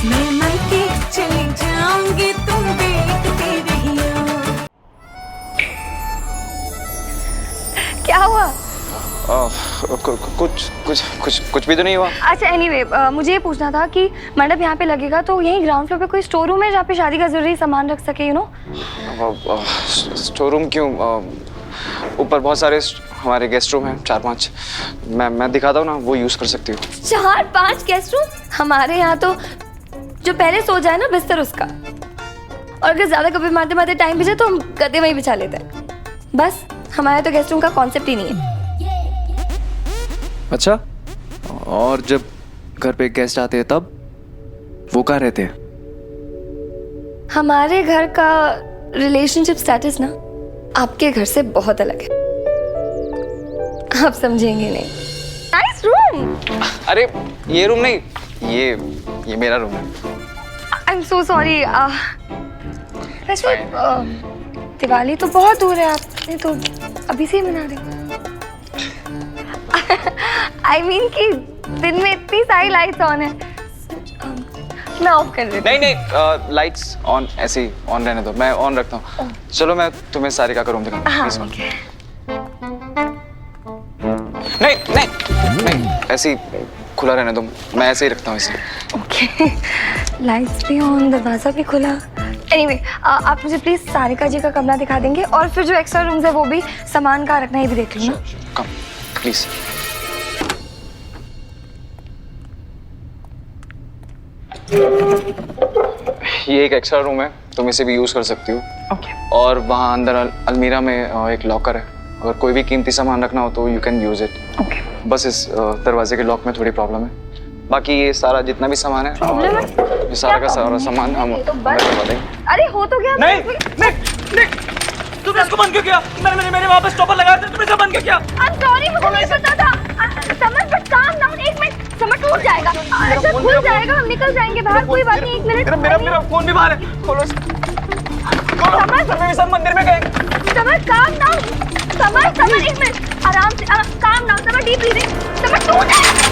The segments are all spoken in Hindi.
मैं मर के चली जाऊंगी, तुम देखते रहियो। क्या हुआ? कुछ भी तो नहीं हुआ। अच्छा एनीवे, मुझे ये पूछना था कि मंडप यहाँ पे लगेगा तो यहीं ग्राउंड फ्लोर पे कोई स्टोर रूम है जहाँ पे शादी का जरूरी सामान रख सके, यू नो? स्टोर रूम क्यों? ऊपर बहुत सारे हमारे गेस्ट रूम हैं, 4-5। मैं दिखाता हूँ ना, वो यूज कर सकती हूँ। 4-5 गेस्ट रूम? हमारे यहाँ तो जो पहले सो जाए ना बिस्तर उसका, और अगर ज्यादा कभी मारते मारते टाइम बिछे तो हम गद्दे वहीं बिछा लेते हैं। बस हमारे तो गेस्ट रूम का कॉन्सेप्ट ही नहीं है। अच्छा, और जब घर पे गेस्ट आते हैं तब वो कहाँ रहते हैं? हमारे घर का रिलेशनशिप स्टेटस ना आपके घर से बहुत अलग है, आप समझेंगे नहीं। Nice room. अरे ये रूम नहीं, ये मेरा रूम है। I am so sorry. वैसे दिवाली तो बहुत दूर है, आपने तो अभी से ही मना रहे। आई मीन कि दिन में इतनी सारी लाइट्स ऑन है। मैं ऑफ कर देती हूँ। नहीं, लाइट्स ऑन ऐसे ही ऑन रहने दो, मैं ऑन रखता हूँ। चलो मैं तुम्हें सारिका का रूम दिखाऊंगा। हाँ, ओके। नहीं, ऐसे ही खुला रहने दो, मैं ऐसे ही रखता हूँ इसे। ओके, लाइट्स भी ऑन, दरवाजा भी खुला। एनीवे, आप मुझे प्लीज सारिका जी का कमरा दिखा देंगे, और फिर जो एक्स्ट्रा रूम्स है वो भी सामान का रखना, ये भी देख लूँ ना। Come please. ये एक एक्स्ट्रा रूम है, तुम इसे भी यूज कर सकती हो। ओके। और वहाँ अंदर अलमीरा में एक लॉकर है, अगर कोई भी कीमती सामान रखना हो तो you can use it. Okay. बस इस दरवाजे के लॉक में थोड़ी प्रॉब्लम है, बाकी ये सारा जितना भी सामान है, प्रॉब्लम है? ये सारा का सारा सामान हम करवा देंगे। अरे हो तो गया। नहीं, तुमने इसको बंद क्यों किया? मैंने वहाँ पे स्टॉपर लगाया था, तुमने इसे बंद क्यों किया? I'm sorry, मुझे नहीं पता था। समझ, बट calm down, एक मिनट, समझ टूट जाएगा। अच्छा खुल जाएगा, हम निकल जाएंगे बाहर, कोई बात नहीं, एक मिनट। मेरा फोन भी बाहर है, खोलो। समझ, सब मंदिर में गए। समझ calm down, समझ एक मिनट, आराम से, calm down, समझ डीप ब्रीथिंग, समझ टूट जाएगा।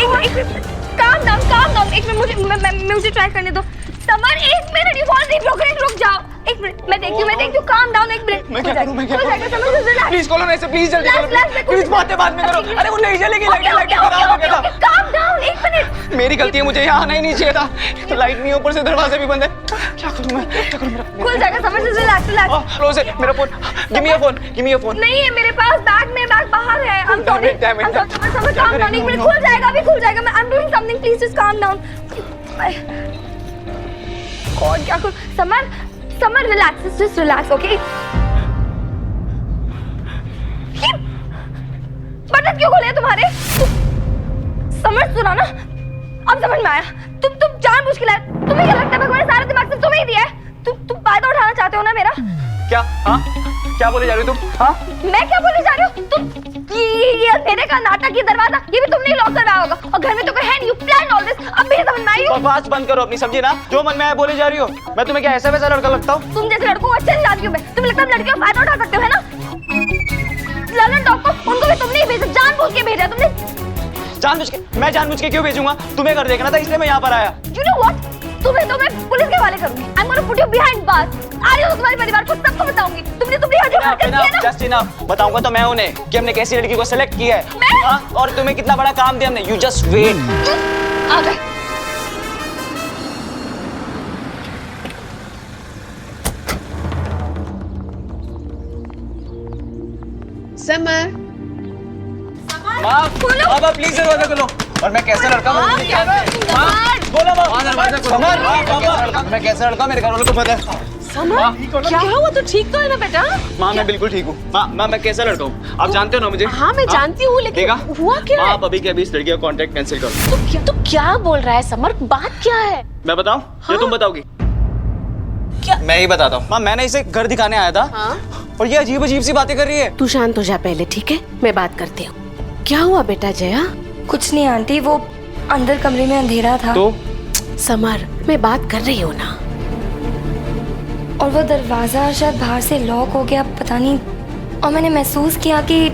एक मिनट, calm down, एक मिनट, मुझे ट्राई करने दो। समर एक मिनट, यू फॉल डीप, रुक जाओ, एक मिनट, मैं देखती हूँ, calm down, एक मिनट। मैं क्या करूँ? समझ, relax। प्लीज खोलो ना इसे, प्लीज जल्दी खोलो। प्लीज बाद में करो। अरे वो नहीं चलेगी, लाइट खराब हो गया था। calm down, एक मिनट। मेरी गलती है, मुझे यहाँ आना ही नहीं चाहिए था। तो लाइट नहीं, ऊपर से दरवाजा भी बंद है। क्या करूँ मैं? खुल जाएगा, समझ, relax। क्लोज है मेरा phone. Give me your phone. नहीं है मेरे पास, बैग बाहर है। I'm sorry, Damn it. समझ, calm down, एक मिनट, खुल जाएगा, अभी खुल जाएगा। I'm doing something, please just calm down। God, क्या करूँ? Summer, relax, just relax, okay? Button क्यों खोले तुम्हारे? समझ, सुना ना, अब समझ में आया। तुम जानबूझ के लाए। तुम्हें क्या लगता है भगवान ने सारा दिमाग सिर्फ तुम्हें ही दिया है? तुम फायदा उठाना चाहते हो ना मेरा? क्या? हाँ, क्या बोले जा रही हो तुम? हाँ, मैं क्या बोले जा रही हूँ? तुम ये अंधेरे का नाटक, ये दरवाजा, ये भी तुमने ही लॉक करवाया होगा, और घर में तो कोई है नहीं। You plan all this. अब मेरी समझ में आई हो? बकवास बंद करो अपनी, समझी ना? जो मन में आया बोले जा रही हो। मैं तुम्हें क्या ऐसा वैसा लड़का लगता हूँ? तुम जैसे लड़कों को अच्छे नहीं जानती हूँ मैं। तुम्हें लगता है लड़कियों का फायदा उठा सकते हो, है ना? ललन डॉग को, उनको भी तुमने ही भेजा, जानबूझ के भेजा तुमने। मैं जानबूझ के क्यों भेजूंगा? तुम्हें घर देखना था, इसलिए मैं यहाँ पर आया। You know what? तुम्हें तो मैं पुलिस के हवाले करूंगी। I'm gonna put you behind bars। आ रही हो तो तुम्हारे परिवार को सबको बताऊंगी। तुमने जो हरकत की है ना? Just enough। बताऊंगा तो मैं उन्हें कि हमने कैसी लड़की को सेलेक्ट किया है। मैं? हाँ? और तुम्हें कितना बड़ा काम दिया हमने। You just wait। आ गए। समर, माँ, प्लीज दरवाजा खोलो। और मैं कैसा लड़का हूँ मुझे क्या है? माँ, बोलो माँ, दरवाजा खोलो। मैं कैसा लड़का, मेरे घर वालों को पता है। समर, क्या हुआ? तो ठीक तो है ना बेटा? माँ मैं बिल्कुल ठीक हूँ। माँ मैं कैसा लड़का हूँ, आप जानते हो ना मुझे? हाँ मैं जानती हूँ, लेकिन हुआ क्या है? आप अभी के अभी इस लड़की का कॉन्ट्रैक्ट कैंसिल करो। तू क्या बोल रहा है समर? बात क्या है? मैं बताऊँ या तुम बताओगी? क्या? मैं ही बताता हूँ। माँ मैंने इसे घर दिखाने आया था। हाँ? और ये अजीब अजीब सी बातें कर रही है। तू शांत हो जा पहले, ठीक है? मैं बात करती हूँ। क्या हुआ बेटा जया? कुछ नहीं आंटी, वो अंदर कमरे में अंधेरा था। तो समर, मैं बात कर रही हूँ ना। और वो दरवाजा शायद बाहर से लॉक हो गया, पता नहीं और मैंने महसूस किया कि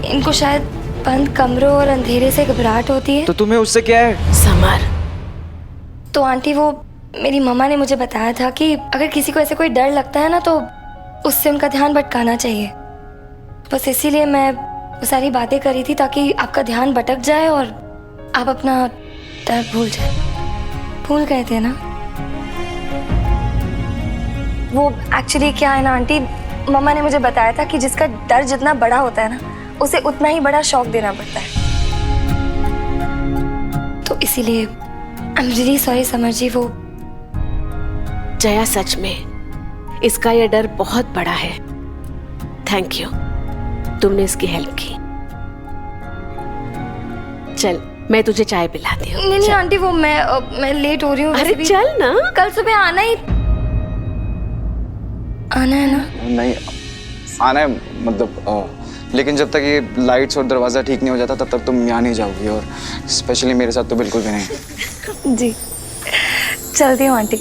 इनको शायद बंद कमरों और अंधेरे से घबराहट होती है। तो तुम्हें उससे क्या है? समर, तो आंटी वो मेरी मम्मा ने मुझे बताया था कि अगर किसी को ऐसे कोई डर लगता है ना तो उससे उनका ध्यान भटकाना चाहिए। बस इसीलिए मैं वो सारी बातें करी थी ताकि आपका ध्यान भटक जाए और आप अपना डर भूल जाए। भूल गए थे ना? वो एक्चुअली क्या है ना आंटी, मम्मा ने मुझे बताया था कि जिसका डर जितना बड़ा होता है ना उसे उतना ही बड़ा शौक देना पड़ता है। तो इसीलिए I am really sorry Samar ji. वो जया सच में इसका ये डर बहुत बड़ा है। थैंक यू, तुमने इसकी हेल्प की। चल मैं तुझे चाय पिलाती हूँ। नहीं आंटी वो मैं लेट हो रही हूँ। अरे चल ना, कल सुबह आना है ना? नहीं आना है मतलब लेकिन जब तक ये लाइट्स और दरवाज़ा ठीक नहीं हो जाता तब तक तुम यहाँ नहीं जाओगी, और स्पेशली मेरे साथ तो बिल्कुल भी नहीं। जी चलती हूँ आंटी,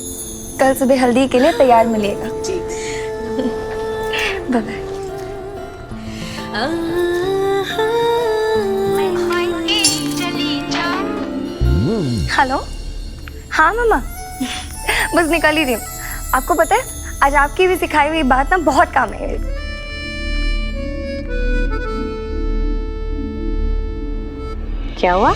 कल सुबह हल्दी के लिए तैयार मिलिएगा। जी बाय बाय। हेलो, हाँ मामा बस निकल ही रही हूँ। आपको पता है आज आपकी भी सिखाई हुई बात ना बहुत काम है। क्या हुआ?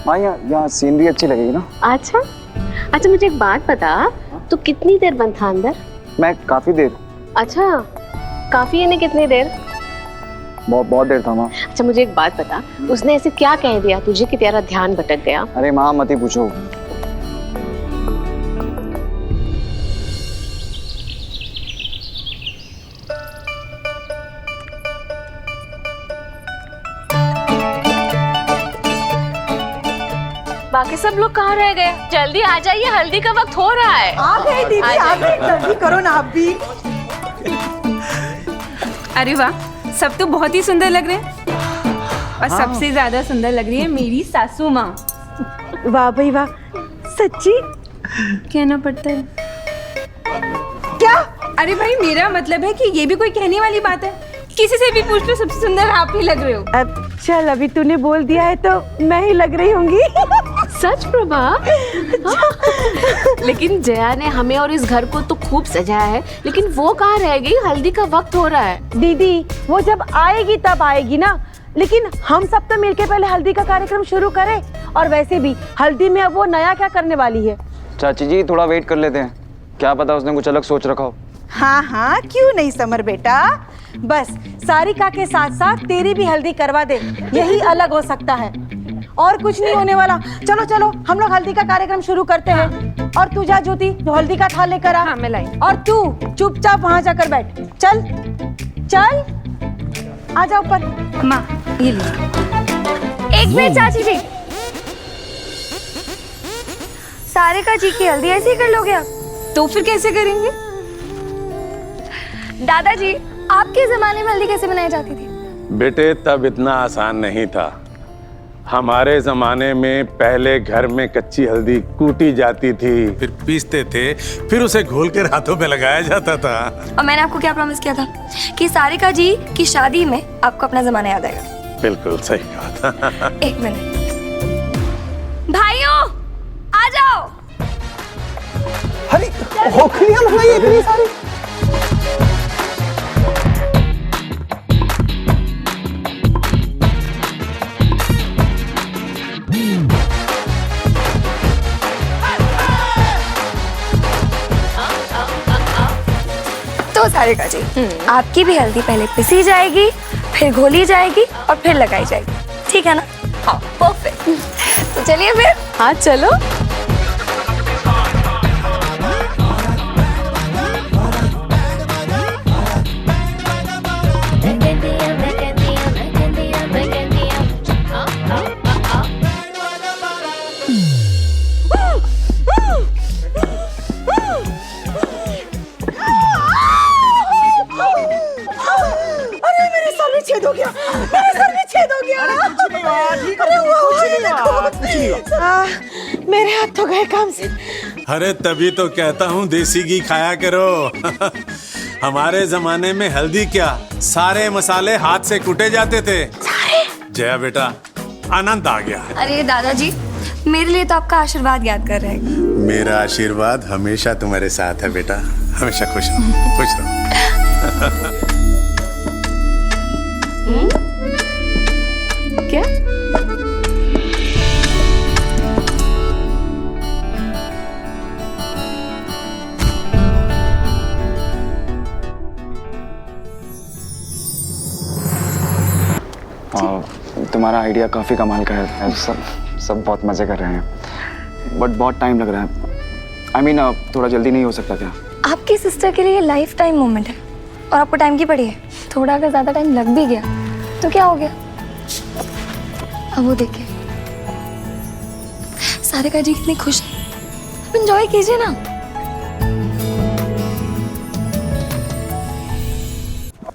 हाँ यहाँ सीनरी अच्छी लगेगी ना। अच्छा अच्छा, मुझे एक बात बता, तू कितनी देर बंद था अंदर? मैं काफ़ी देर। अच्छा, काफी यानी कितनी देर? बहुत देर था माँ। अच्छा मुझे एक बात बता, उसने ऐसे क्या कह दिया तुझे कि तेरा ध्यान भटक गया? अरे माँ मत ही पूछो। बाकी सब लोग कहाँ रह गए? जल्दी आ जाइए, हल्दी का वक्त हो रहा है। आ गए दीदी, आ गए। जल्दी करो ना आप भी। अरे वाह, सब तो बहुत ही सुंदर लग रहे हैं और सबसे ज्यादा सुंदर लग रही है मेरी सासू माँ। वाह भाई वाह, सच्ची? कहना पड़ता है। क्या? अरे भाई मेरा मतलब है कि ये भी कोई कहने वाली बात है? किसी से भी पूछ लो, सबसे सुंदर आप ही लग रहे हो। अब चल, अभी तूने बोल दिया है तो मैं ही लग रही होंगी। सच प्रभा? लेकिन जया ने हमें और इस घर को तो खूब सजाया है, लेकिन वो कहाँ रह गई? हल्दी का वक्त हो रहा है। दीदी वो जब आएगी तब आएगी ना, लेकिन हम सब तो मिलके पहले हल्दी का कार्यक्रम शुरू करें। और वैसे भी हल्दी में अब वो नया क्या करने वाली है? चाची जी थोड़ा वेट कर लेते हैं, क्या पता उसने कुछ अलग सोच रखा हो। हाँ हाँ, क्यों नहीं समर बेटा, बस सारिका के साथ साथ तेरी भी हल्दी करवा दे, यही अलग हो सकता है। और कुछ नहीं होने वाला। चलो चलो हम लोग हल्दी का कार्यक्रम शुरू करते हैं। और तू जा ज्योति, जो हल्दी का थाल लेकर आ। हाँ, मैं लाई। और तू चुपचाप वहां जाकर बैठ। चल चल, आ जा ऊपर। माँ ये ली। एक मिनट चाची जी, सारिका जी की हल्दी ऐसे ही कर लोगे आप? तो फिर कैसे करेंगे? दादाजी आपके जमाने में हल्दी कैसे बनाई जाती थी? बेटे तब इतना आसान नहीं था। हमारे जमाने में पहले घर में कच्ची हल्दी कूटी जाती थी, फिर पीसते थे, फिर उसे घोल के हाथों पे लगाया जाता था। और मैंने आपको क्या प्रॉमिस किया था कि सारिका जी की शादी में आपको अपना जमाना याद आएगा। बिल्कुल सही कहा था। एक मिनट भाइयों आ जाओ। अरे होखलियां लगाई इतनी सारी। तो सारिका जी आपकी भी हल्दी पहले पिसी जाएगी, फिर घोली जाएगी और फिर लगाई जाएगी, ठीक है ना? हाँ परफेक्ट। तो चलिए फिर। हाँ चलो। अरे मेरे सर में छेद हो गया, मेरे सर में छेद हो गया। कुछ नहीं हुआ, ठीक है, कुछ नहीं हुआ। मेरे हाथ तो गए काम से। अरे तभी तो कहता हूँ देसी घी खाया करो। हमारे जमाने में हल्दी क्या, सारे मसाले हाथ से कूटे जाते थे। जया बेटा, आनंद आ गया। अरे दादाजी, मेरे लिए तो आपका आशीर्वाद याद कर रहे हैं। मेरा आशीर्वाद हमेशा तुम्हारे साथ है बेटा, हमेशा खुश रहो, खुश रहो। क्या? तुम्हारा आइडिया काफ़ी कमाल का है। सब बहुत मज़े कर रहे हैं, बट बहुत टाइम लग रहा है। I mean, थोड़ा जल्दी नहीं हो सकता क्या? आपकी सिस्टर के लिए ये लाइफ टाइम मोमेंट है और आपको टाइम की पड़ी है। थोड़ा अगर ज़्यादा टाइम लग भी गया तो क्या हो गया? अब वो देखिए, सारिका जी कितनी खुश है। अब एंजॉय कीजिए ना।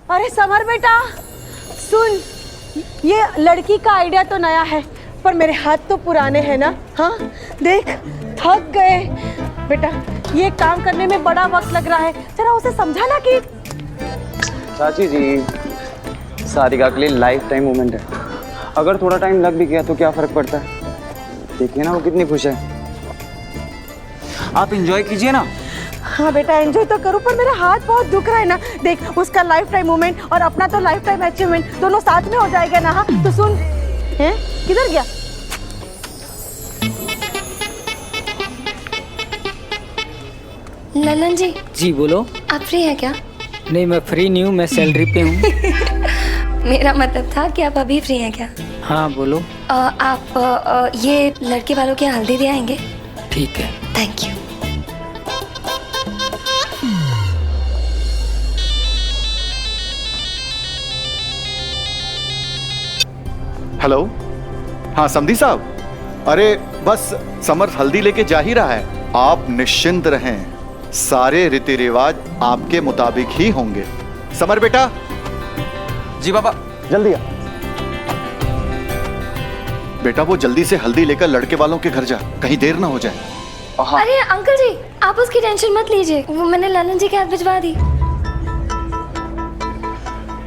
अरे समर बेटा सुन, ये लड़की का आइडिया तो नया है पर मेरे हाथ तो पुराने हैं ना। हाँ देख, थक गए बेटा, ये काम करने में बड़ा वक्त लग रहा है, जरा उसे समझा ना कि। चाची जी, सारिका के लिए लाइफ टाइम मोमेंट है। अगर थोड़ा टाइम लग भी गया तो क्या फर्क पड़ता है? देखिए ना वो कितनी खुश है। आप एंजॉय कीजिए ना। हाँ बेटा एंजॉय तो करूँ, पर मेरा हाथ बहुत दुख रहा है ना। देख, उसका लाइफ टाइम मोमेंट और अपना तो लाइफ टाइम अचीवमेंट दोनों साथ में हो जाएगा ना। हाँ तो सुन, हैं किधर गया? ललन जी। जी बोलो। आप फ्री हैं क्या? नहीं, मैं फ्री नहीं हूँ, मैं सैलरी पे हूँ। मेरा मतलब था कि आप अभी फ्री हैं क्या? हाँ बोलो। आप ये लड़के वालों के यहाँ हल्दी दे आएंगे? ठीक है। Thank you. हेलो, हाँ समधी साहब, अरे बस समर हल्दी लेके जा ही रहा है। आप निश्चिंत रहें, सारे रीति रिवाज आपके मुताबिक ही होंगे। समर बेटा। जी पापा, जल्दी आ। बेटा वो जल्दी से हल्दी लेकर लड़के वालों के घर जा, कहीं देर ना हो जाए। अरे अंकल जी, आप उसकी टेंशन मत लीजिए, वो मैंने ललन जी के हाथ भिजवा दी।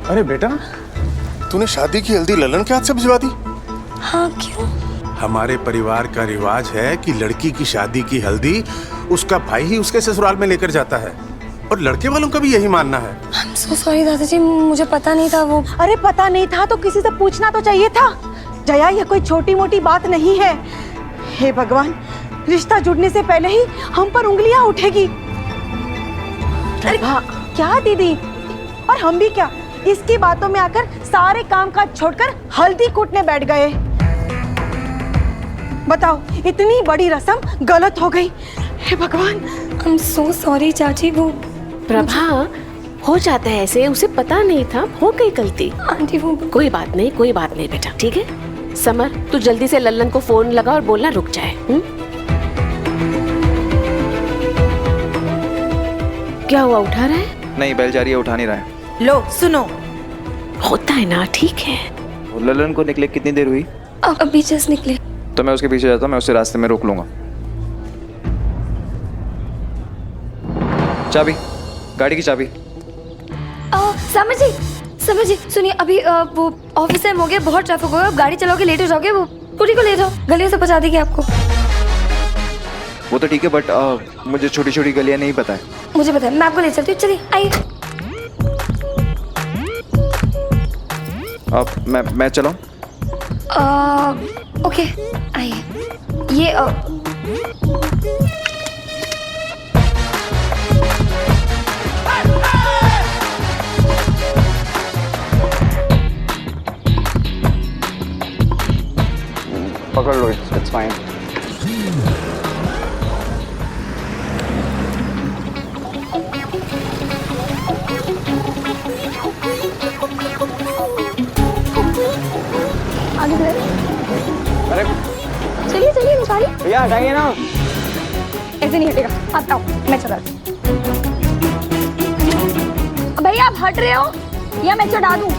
अरे बेटा, तूने शादी की हल्दी ललन के हाथ से भिजवा दी? हाँ क्यों? हमारे परिवार का रिवाज है कि लड़की की शादी की हल्दी उसका भाई ही उसके ससुराल में लेकर जाता है, और लड़के वालों का भी यही मानना है। I'm so sorry दादाजी, मुझे पता नहीं था वो। अरे पता नहीं था तो किसी से पूछना तो चाहिए था। जया, ये कोई छोटी मोटी बात नहीं है। हे भगवान, रिश्ता जुड़ने से पहले ही हम पर उंगलियां उठेगी। अरे क्या दीदी, और हम भी क्या, इसकी बातों में आकर सारे काम काज छोड़कर हल्दी कूटने बैठ गए। बताओ, इतनी बड़ी रस्म गलत हो गई। हे भगवान। I'm so sorry चाची, वो प्रभा, हो जाता है ऐसे, उसे पता नहीं था, हो गई गलती। आंटी वो कोई बात नहीं, कोई बात नहीं बेटा, ठीक है। समर, तू जल्दी से लल्लन को फोन लगा और बोलना रुक जाए। क्या हुआ, उठा रहा है? नहीं, बेल जा रही है, उठा नहीं रहा है। लो सुनो, होता है ना, ठीक है। ललन को निकले कितनी देर हुई? अभी जस्ट निकले। तो मैं उसके पीछे जाता हूँ, मैं उसे रास्ते में रोक लूंगा। चाबी, गाड़ी की चाबी। समर जी सुनिए, अभी वो ऑफिस टाइम हो गया, बहुत ट्रैफिक हो गया, गाड़ी चलाओगे लेट हो जाओगे, वो पूरी को ले जाओ, गलियों से पहुंचा देगी आपको। वो तो ठीक है, बट मुझे छोटी छोटी गलियां नहीं पता है। मुझे पता है, मैं आपको ले चलती हूँ, चलिए आइए। अब मैं चलाऊं? ओके आइए। ये पकड़ लो, इट्स फाइन। आगे बढ़े। अरे चलिए चलिए निकालिए। भैया हटाइए ना। ऐसे नहीं हटेगा, आप आओ, मैं चला। भैया आप हट रहे हो या मैं चढ़ा दूं?